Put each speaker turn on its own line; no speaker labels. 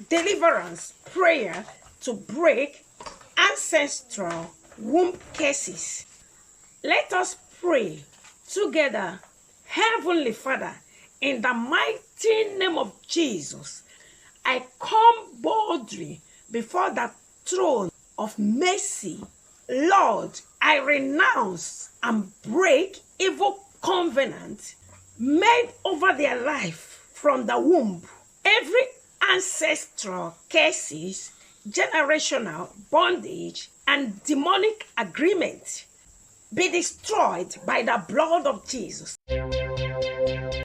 deliverance prayer to break ancestral womb curses. Let us pray together. Heavenly Father, in the mighty name of Jesus, I come boldly before the throne of mercy. Lord, I renounce and break evil covenant made over their life from the womb. Every ancestral curses, generational bondage, and demonic agreement be destroyed by the blood of Jesus.